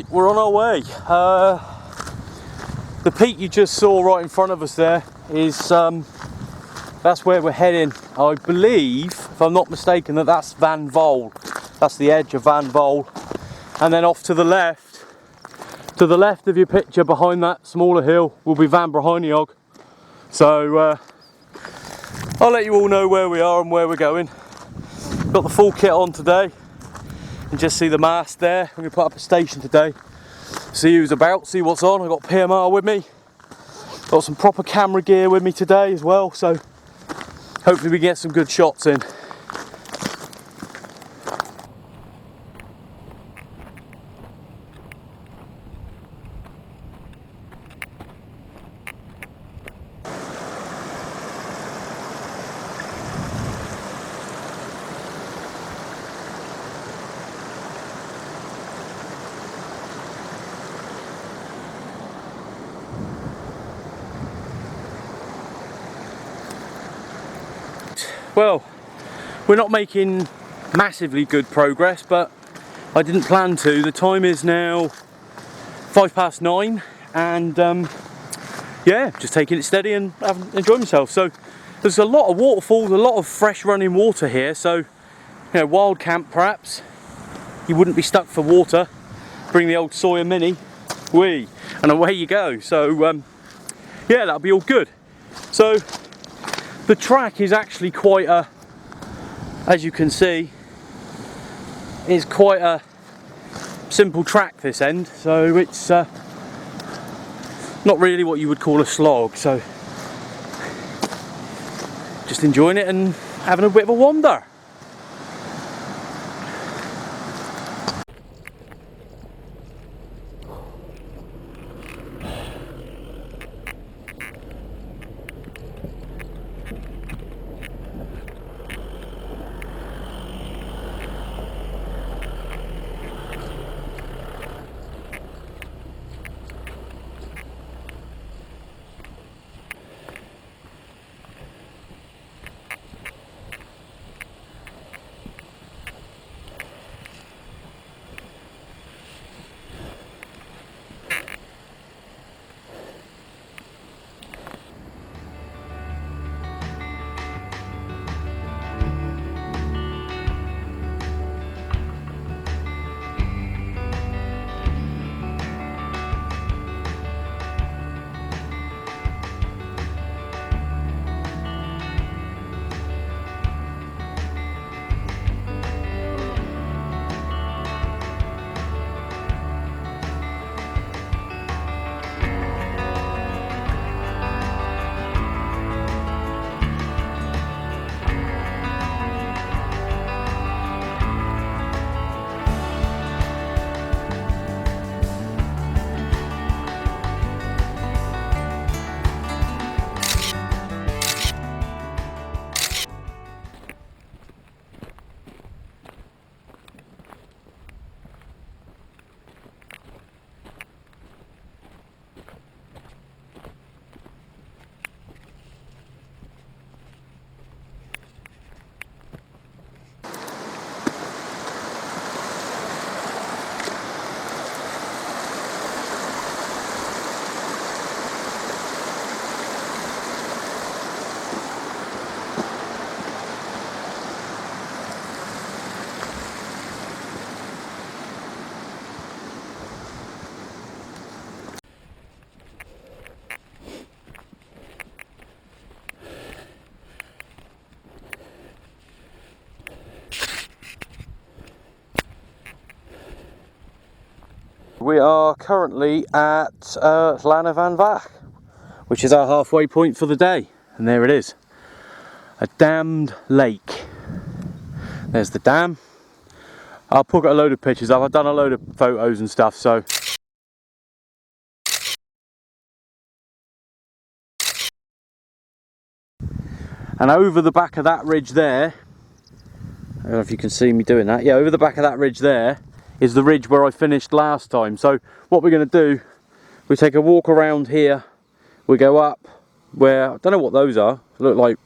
We're on our way. The peak you just saw right in front of us there is that's where we're heading. I believe, if I'm not mistaken, that's Van Vol. That's the edge of Van Vol. And then off to the left of your picture, behind that smaller hill, will be Van Brahiniog. So I'll let you all know where we are and where we're going. Got the full kit on today. You can just see the mast there. I'm going to put up a station today. See who's about, see what's on. I've got PMR with me. Got some proper camera gear with me today as well. So hopefully we get some good shots in. Well, we're not making massively good progress, but I didn't plan to. The time is now 9:05, and yeah, just taking it steady and enjoying myself. So there's a lot of waterfalls, a lot of fresh running water here. So, you know, wild camp perhaps. You wouldn't be stuck for water. Bring the old Sawyer Mini, and away you go. So yeah, that'll be all good. So the track is actually quite a, as you can see, it's quite a simple track this end, so it's not really what you would call a slog, so just enjoying it and having a bit of a wander. We are currently at Llyn y Fan Fach, which is our halfway point for the day, and there it is, a dammed lake. There's the dam. I'll put a load of pictures up. I've done a load of photos and stuff, so and over the back of that ridge there, I don't know if you can see me doing that, yeah, over the back of that ridge there is the ridge where I finished last time. So what we're going to do, we take a walk around here, we go up where, I don't know what those are, look like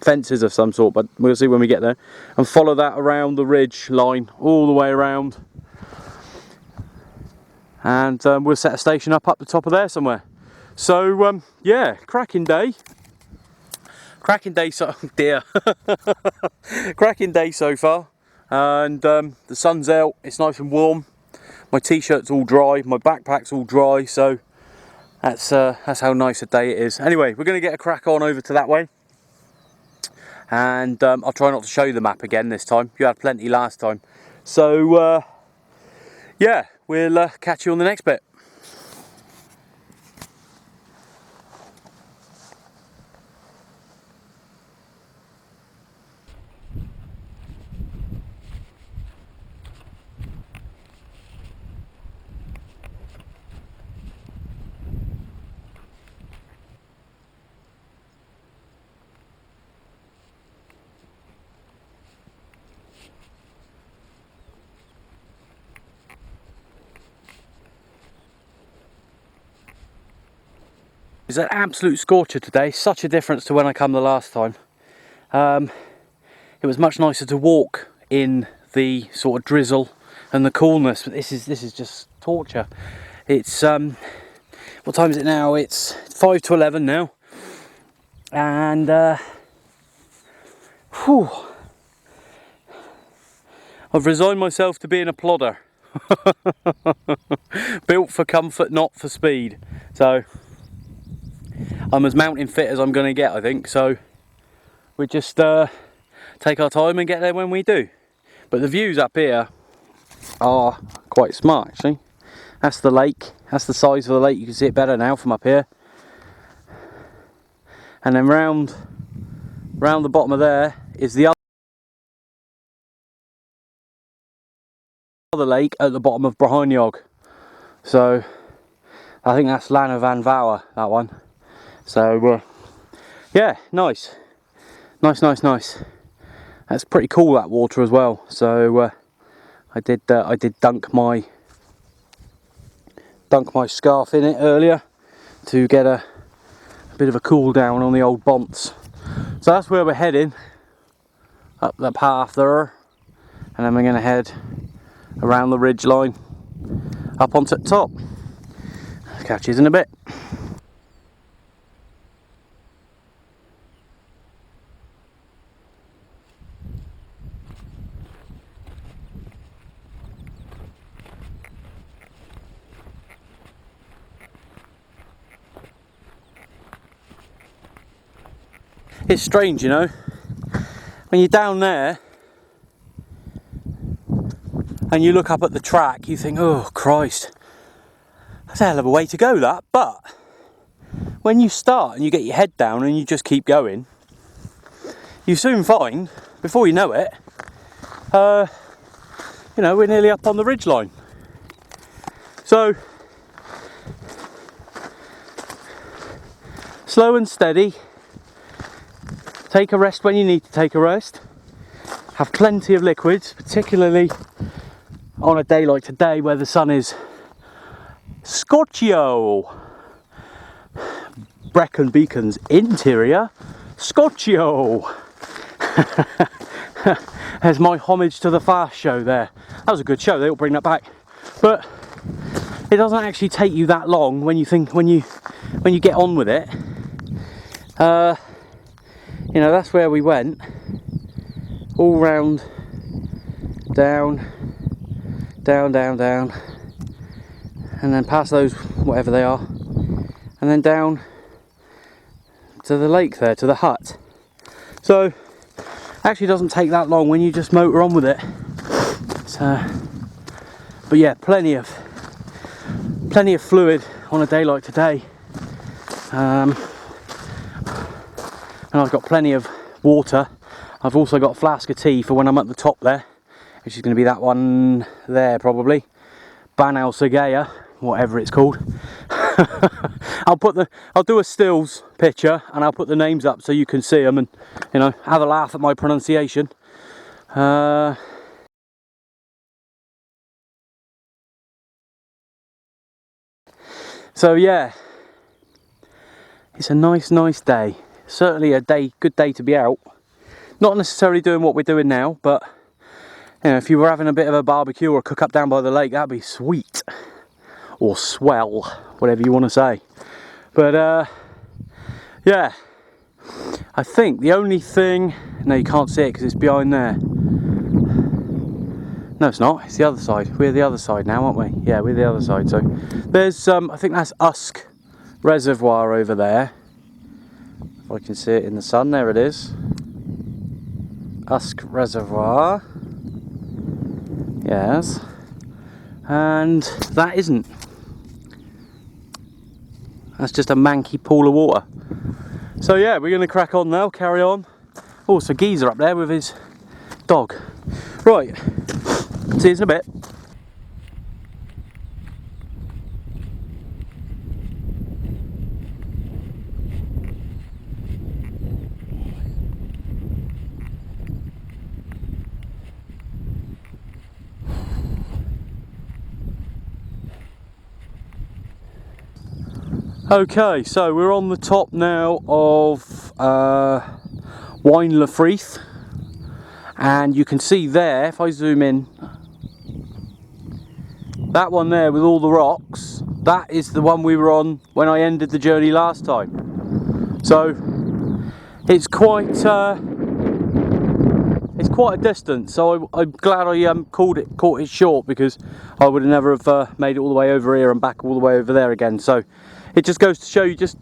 fences of some sort, but we'll see when we get there, and follow that around the ridge line all the way around, and we'll set a station up the top of there somewhere. So yeah, cracking day. Cracking day so dear. Cracking day so far, and the sun's out, it's nice and warm, my t-shirt's all dry, my backpack's all dry, so that's how nice a day it is. Anyway, we're going to get a crack on over to that way, and I'll try not to show you the map again this time. You had plenty last time, so yeah, we'll catch you on the next bit. It's an absolute scorcher today, such a difference to when I come the last time. It was much nicer to walk in the sort of drizzle and the coolness, but this is just torture. It's what time is it now? It's 5 to 11 now, and whew, I've resigned myself to being a plodder. Built for comfort, not for speed. So I'm as mountain fit as I'm going to get, I think. So we just take our time and get there when we do. But the views up here are quite smart, actually. That's the lake. That's the size of the lake. You can see it better now from up here. And then round the bottom of there is the other lake at the bottom of Brahiniog. So I think that's Llyn y Fan Fach, that one. So yeah, nice. Nice. That's pretty cool, that water as well. So I did dunk my scarf in it earlier to get a bit of a cool down on the old bonts. So that's where we're heading, up the path there, and then we're going to head around the ridge line up onto the top. Catch you in a bit. It's strange, you know, when you're down there and you look up at the track, you think, oh Christ, that's a hell of a way to go, that. But when you start and you get your head down and you just keep going, you soon find, before you know it, you know, we're nearly up on the ridge line. So slow and steady. Take a rest when you need to take a rest. Have plenty of liquids, particularly on a day like today where the sun is scorchio. Brecon Beacon's interior, scorchio. There's my homage to the Fast show there. That was a good show, they'll bring that back. But it doesn't actually take you that long when you get on with it. You know, that's where we went, all round, down, and then past those, whatever they are, and then down to the lake there, to the hut. So it actually doesn't take that long when you just motor on with it. So, but yeah, plenty of fluid on a day like today. And I've got plenty of water. I've also got a flask of tea for when I'm at the top there, which is going to be that one there probably, Banal Segaya, whatever it's called. I'll do a stills picture and I'll put the names up so you can see them and, you know, have a laugh at my pronunciation. So yeah, it's a nice day. Certainly a good day to be out. Not necessarily doing what we're doing now, but you know, if you were having a bit of a barbecue or cook up down by the lake, that'd be sweet. or swell, whatever you want to say. But yeah, I think the only thing, no, you can't see it because it's behind there. No, it's not, it's the other side. We're the other side now, aren't we? Yeah, we're the other side. So there's I think that's Usk Reservoir over there. If I can see it in the sun, there it is. Usk Reservoir. Yes. And that isn't. That's just a manky pool of water. So yeah, we're going to crack on now, carry on. Oh, so Geezer up there with his dog. Right, see you in a bit. Okay, so we're on the top now of Llyn y Fan, and you can see there, if I zoom in, that one there with all the rocks, that is the one we were on when I ended the journey last time. So it's quite a distance. So I'm glad I caught it short, because I would have never have made it all the way over here and back all the way over there again. So it just goes to show you just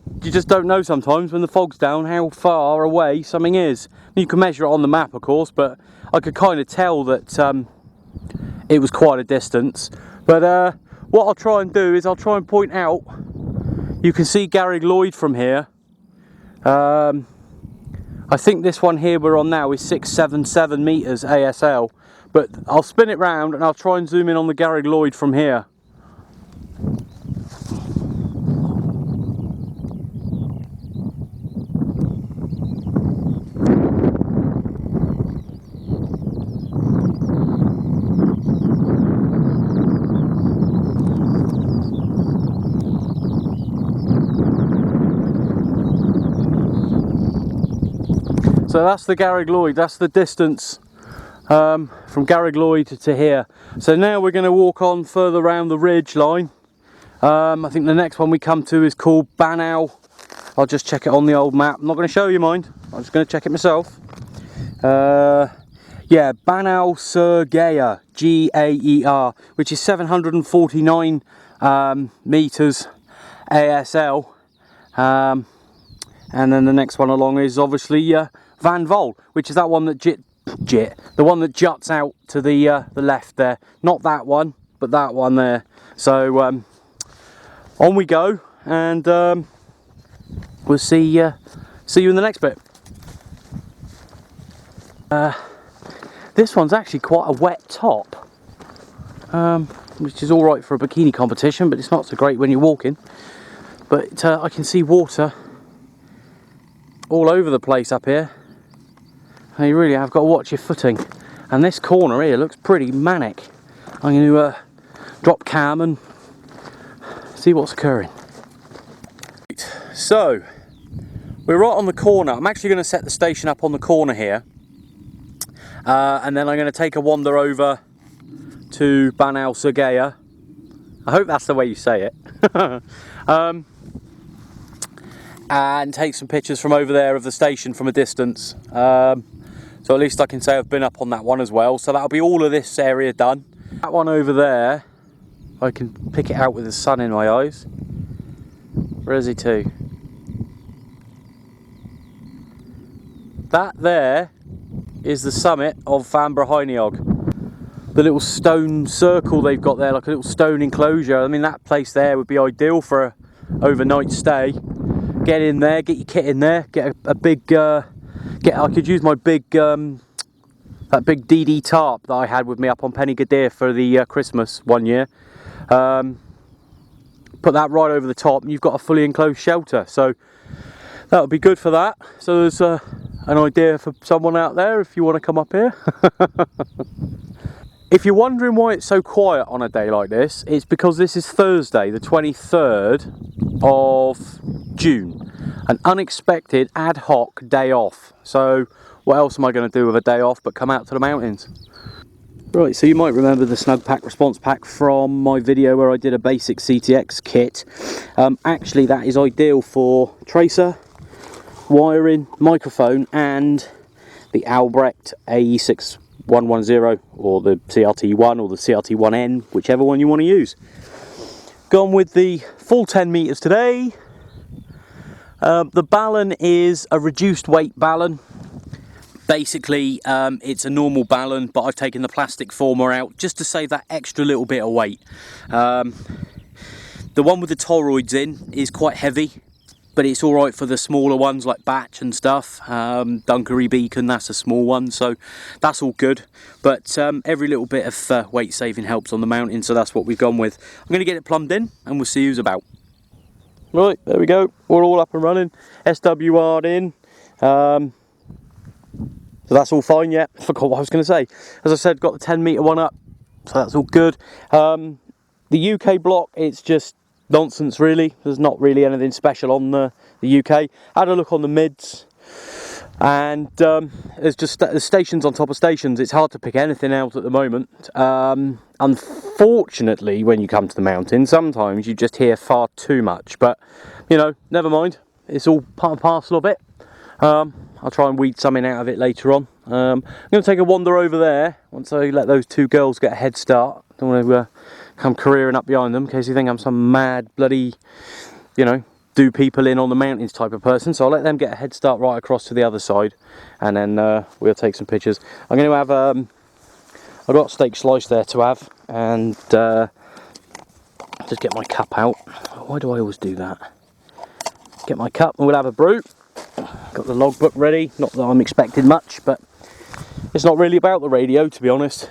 don't know sometimes when the fog's down how far away something is. You can measure it on the map, of course, but I could kind of tell that it was quite a distance. But what I'll try and do is I'll try and point out, you can see Garreg Lwyd from here. I think this one here we're on now is 677 meters ASL, but I'll spin it round and I'll try and zoom in on the Garreg Lwyd from here. So that's the Garreg Lwyd, that's the distance from Garreg Lwyd to here. So now we're going to walk on further around the ridge line. I think the next one we come to is called Banal. I'll just check it on the old map. I'm not going to show you, mind. I'm just going to check it myself. Yeah, Banal Gaer, Gaer, which is 749 meters ASL. And then the next one along is obviously Van Vol, which is that one that the one that juts out to the left there. Not that one, but that one there. So on we go, and we'll see you in the next bit. This one's actually quite a wet top, which is all right for a bikini competition, but it's not so great when you're walking. But I can see water all over the place up here. And you really have got to watch your footing. And this corner here looks pretty manic. I'm going to drop cam and see what's occurring. So we're right on the corner. I'm actually going to set the station up on the corner here, and then I'm going to take a wander over to Banal Gaer. I hope that's the way you say it. And take some pictures from over there of the station from a distance. So at least I can say I've been up on that one as well. So that'll be all of this area done. That one over there, I can pick it out with the sun in my eyes. Where is he to? That there is the summit of Fan Fach. The little stone circle they've got there, like a little stone enclosure. I mean, that place there would be ideal for an overnight stay. Get in there, get your kit in there, get a big, I could use my big, that big DD tarp that I had with me up on Penny Gadir for the Christmas one year. Put that right over the top and you've got a fully enclosed shelter. So that would be good for that. So there's an idea for someone out there if you want to come up here. If you're wondering why it's so quiet on a day like this, it's because this is Thursday, the 23rd of June. An unexpected ad hoc day off. So what else am I going to do with a day off but come out to the mountains? Right, so you might remember the Snug Pack response pack from my video where I did a basic CTX kit. Actually, that is ideal for tracer, wiring, microphone, and the Albrecht AE6110 or the CRT1 or the CRT1N, whichever one you want to use. Gone with the full 10 meters today. The balun is a reduced weight balun. Basically, it's a normal balun, but I've taken the plastic former out just to save that extra little bit of weight. The one with the toroids in is quite heavy, but it's alright for the smaller ones like Batch and stuff. Dunkery Beacon, that's a small one, so that's all good. But every little bit of weight saving helps on the mountain, so that's what we've gone with. I'm going to get it plumbed in, and we'll see who's about. Right, there we go. We're all up and running. SWR'd in. So that's all fine. Yeah, I forgot what I was going to say. As I said, got the 10 meter one up, so that's all good. The UK block, it's just nonsense really. There's not really anything special on the UK. Had a look on the mids, and there's just there's stations on top of stations. It's hard to pick anything out at the moment. Unfortunately, when you come to the mountain, sometimes you just hear far too much, but you know, never mind. It's all part and parcel of it. I'll try and weed something out of it later on. I'm going to take a wander over there once I let those two girls get a head start. Don't want to come careering up behind them in case you think I'm some mad bloody, you know, do people in on the mountains type of person. So I'll let them get a head start right across to the other side, and then we'll take some pictures. I'm going to have I've got steak slice there to have, and just get my cup out. Why do I always do that? Get my cup and we'll have a brew. Got the logbook ready, not that I'm expecting much, but it's not really about the radio, to be honest.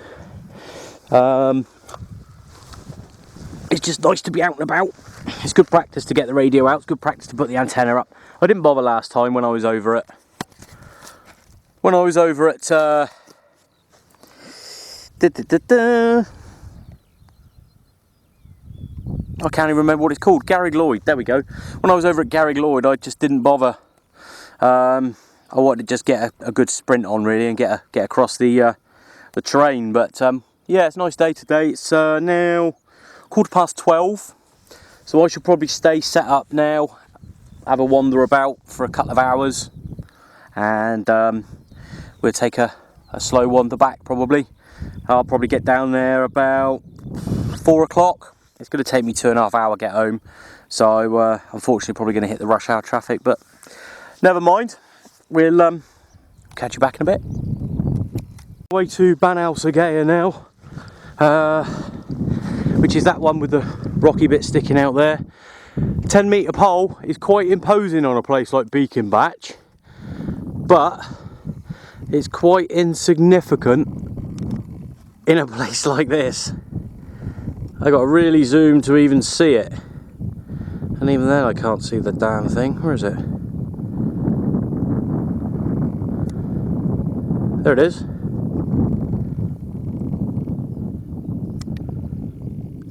It's just nice to be out and about. It's good practice to get the radio out, it's good practice to put the antenna up. I didn't bother last time when I was over at I can't even remember what it's called. Garreg Lwyd, there we go. When I was over at Garreg Lwyd, I just didn't bother. I wanted to just get a good sprint on really and get across the terrain. But yeah, it's a nice day today. It's now 12:15, so I should probably stay set up now, have a wander about for a couple of hours, and we'll take a slow wander back probably. I'll probably get down there about 4 o'clock. It's going to take me 2.5 hours to get home, so unfortunately probably going to hit the rush hour traffic, but never mind. We'll catch you back in a bit. Way to Banalsagaya now, which is that one with the rocky bit sticking out there. 10 metre pole is quite imposing on a place like Beacon Batch, but it's quite insignificant in a place like this. I got to really zoom to even see it, and even then I can't see the damn thing. Where is it? There it is.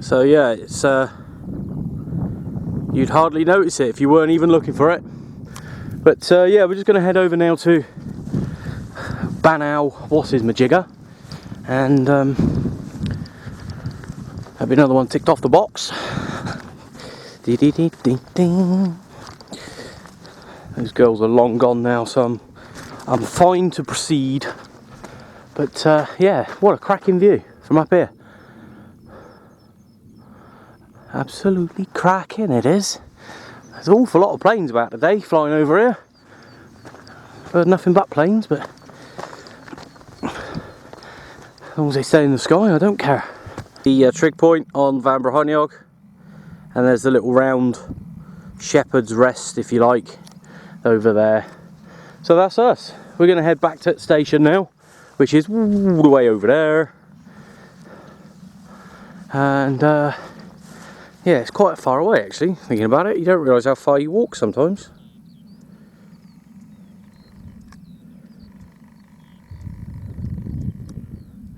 So yeah, it's you'd hardly notice it if you weren't even looking for it. But yeah, we're just going to head over now to Banal, what's his majigger, and that'll be another one ticked off the box. Dee dee dee dee dee. Those girls are long gone now, so I'm fine to proceed. But yeah, what a cracking view from up here. Absolutely cracking it is. There's an awful lot of planes about today flying over here. I've heard nothing but planes, but as long as they stay in the sky, I don't care. The trig point on Van Brahoniog, and there's the little round shepherd's rest, if you like, over there. So that's us. We're going to head back to the station now, which is all the way over there. And yeah, it's quite far away actually, thinking about it. You don't realise how far you walk sometimes.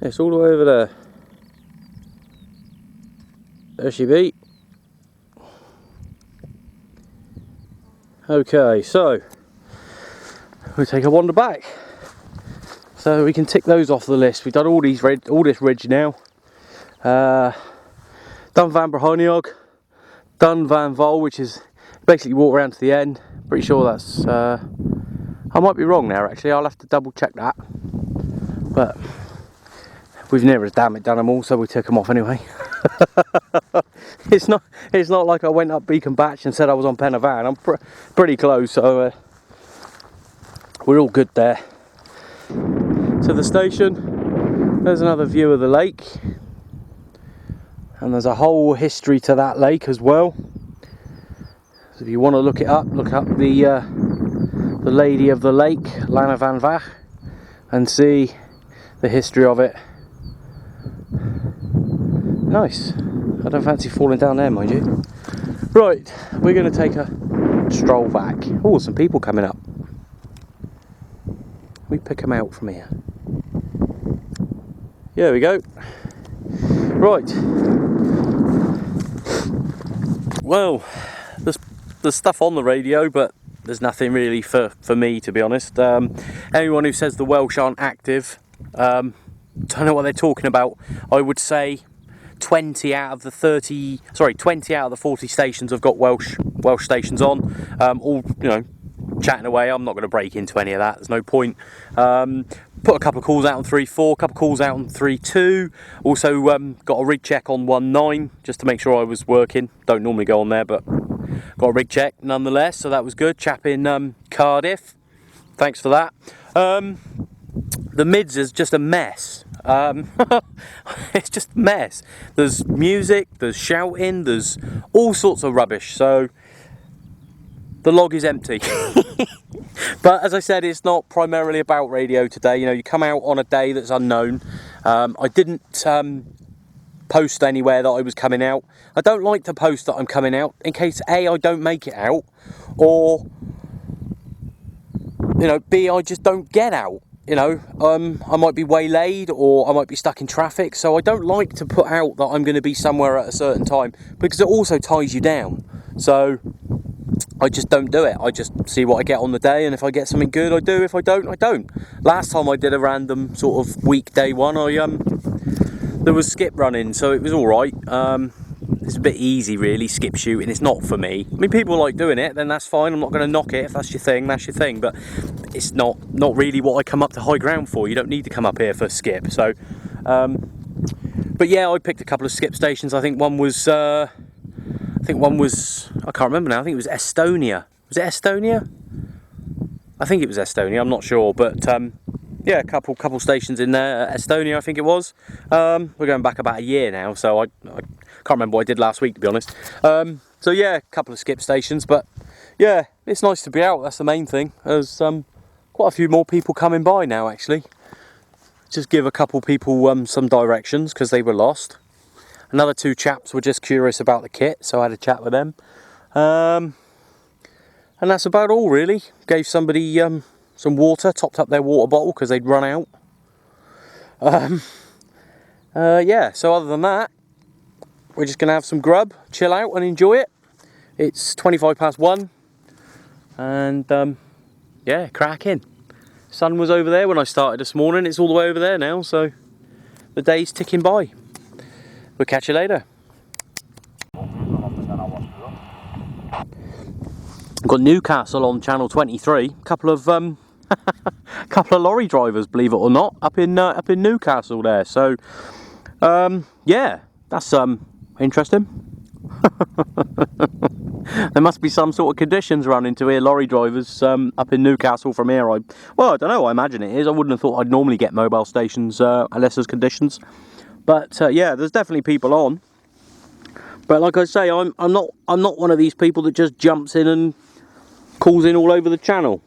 It's all the way over there. There she be. Okay, so we'll take a wander back. So we can tick those off the list. We've done all this ridge now. Done Van Brahoniog, done Van Vol, which is basically walk around to the end. Pretty sure that's, I might be wrong there actually, I'll have to double check that. But we've never as damn it done them all, so we took them off anyway. It's not like I went up Beacon Batch and said I was on Pen y Fan. I'm pretty close, so we're all good there. To the station, there's another view of the lake, and there's a whole history to that lake as well. So if you want to look it up, look up the Lady of the Lake, Llyn y Fan Fach, and see the history of it. Nice. I don't fancy falling down there, mind you. Right, we're going to take a stroll back. Oh, some people coming up. We pick them out from here. There we go. Right. Well, there's stuff on the radio, but there's nothing really for me, to be honest. Anyone who says the Welsh aren't active, don't know what they're talking about. I would say 20 out of the 40 stations have got Welsh stations on. All, you know, chatting away. I'm not going to break into any of that. There's no point. Put a couple of calls out on 3.4, a couple of calls out on 3.2. Also got a rig check on 1.9 just to make sure I was working. Don't normally go on there, but got a rig check nonetheless, so that was good. Chap in Cardiff, thanks for that. The mids is just a mess. It's just a mess. There's music, there's shouting, there's all sorts of rubbish, so the log is empty. But as I said, it's not primarily about radio today. You know, you come out on a day that's unknown. I didn't post anywhere that I was coming out. I don't like to post that I'm coming out in case A, I don't make it out, or, you know, B, I just don't get out. You know, I might be waylaid or I might be stuck in traffic, so I don't like to put out that I'm going to be somewhere at a certain time, because it also ties you down. So I just don't do it. I just see what I get on the day, and if I get something good, I do. If I don't, I don't. Last time I did a random sort of weekday one, there was skip running, so it was all right. It's a bit easy, really, skip shooting. It's not for me. I mean, people like doing it, then that's fine. I'm not going to knock it. If that's your thing, that's your thing. But it's not really what I come up to high ground for. You don't need to come up here for skip. So, but yeah, I picked a couple of skip stations. I think one was, I can't remember now. I think it was Estonia. Was it Estonia? I think it was Estonia. I'm not sure, but yeah, a couple stations in there. Estonia, I think it was. We're going back about a year now, so I can't remember what I did last week, to be honest. So yeah, a couple of skip stations, but yeah, it's nice to be out. That's the main thing. There's quite a few more people coming by now, actually. Just give a couple people some directions because they were lost. Another two chaps were just curious about the kit, so I had a chat with them. And that's about all, really. Gave somebody some water, topped up their water bottle because they'd run out. Yeah, so other than that, we're just going to have some grub, chill out and enjoy it. It's 1:25, and yeah, cracking. Sun was over there when I started this morning. It's all the way over there now, so the day's ticking by. We'll catch you later. I've got Newcastle on channel 23. Couple of lorry drivers, believe it or not, up in Newcastle there. So yeah, that's interesting. There must be some sort of conditions running to hear lorry drivers up in Newcastle from here. Well, I don't know. I imagine it is. I wouldn't have thought I'd normally get mobile stations unless there's conditions. But yeah, there's definitely people on. But like I say, I'm not one of these people that just jumps in and calls in all over the channel.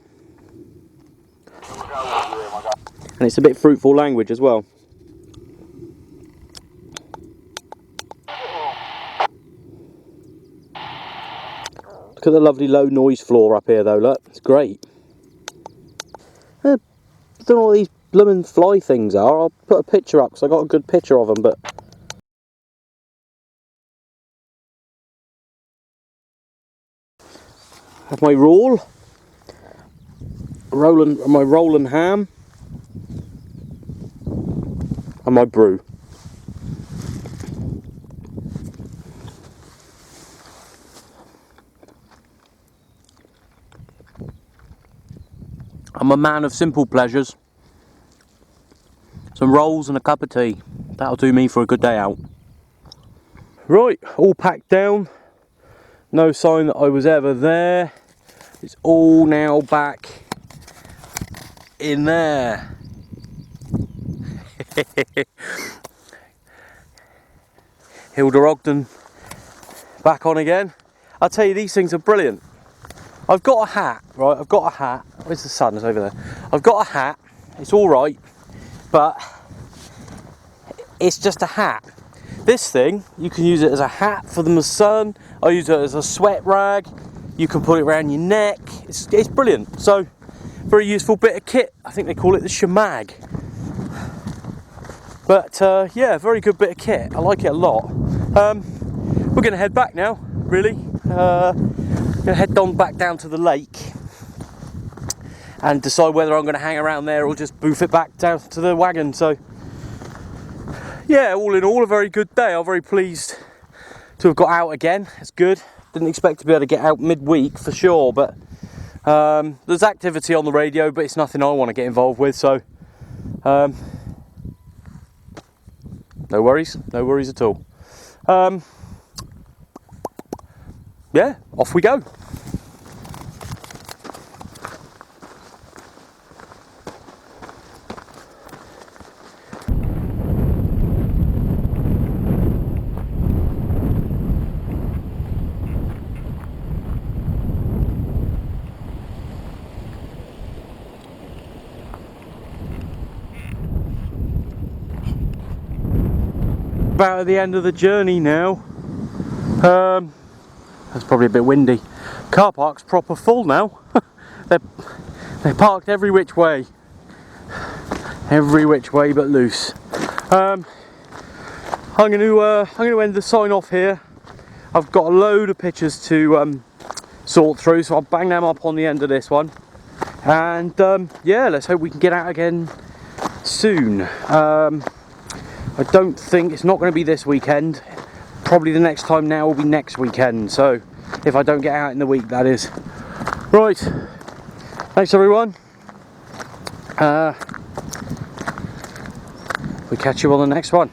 And it's a bit fruitful language as well. Look at the lovely low noise floor up here though, look, it's great. I don't know what these blooming fly things are. I'll put a picture up because I got a good picture of them, but have my my roll and ham. and my brew. I'm a man of simple pleasures. Some rolls and a cup of tea. That'll do me for a good day out. Right, all packed down. No sign that I was ever there. It's all now back in there. Hilda Ogden back on again. I'll tell you, these things are brilliant. I've got a hat, right? I've got a hat. Where's the sun? It's over there. I've got a hat. It's all right, but it's just a hat. This thing, you can use it as a hat for the sun. I use it as a sweat rag. You can put it around your neck. It's brilliant. So, very useful bit of kit. I think they call it the shemag. But yeah, very good bit of kit. I like it a lot. We're going to head back now, really. Going to head on back down to the lake and decide whether I'm going to hang around there or just boof it back down to the wagon. So yeah, all in all, a very good day. I'm very pleased to have got out again. It's good. Didn't expect to be able to get out midweek for sure, but there's activity on the radio, but it's nothing I want to get involved with, so no worries at all. Yeah, off we go. About at the end of the journey now. That's probably a bit windy. Car park's proper full now. They're parked every which way but loose. I'm going to end the sign off here. I've got a load of pictures to sort through, so I'll bang them up on the end of this one. And yeah, let's hope we can get out again soon. I don't think it's not going to be this weekend. Probably the next time now will be next weekend. So if I don't get out in the week, that is. Right. Thanks everyone. We catch you on the next one.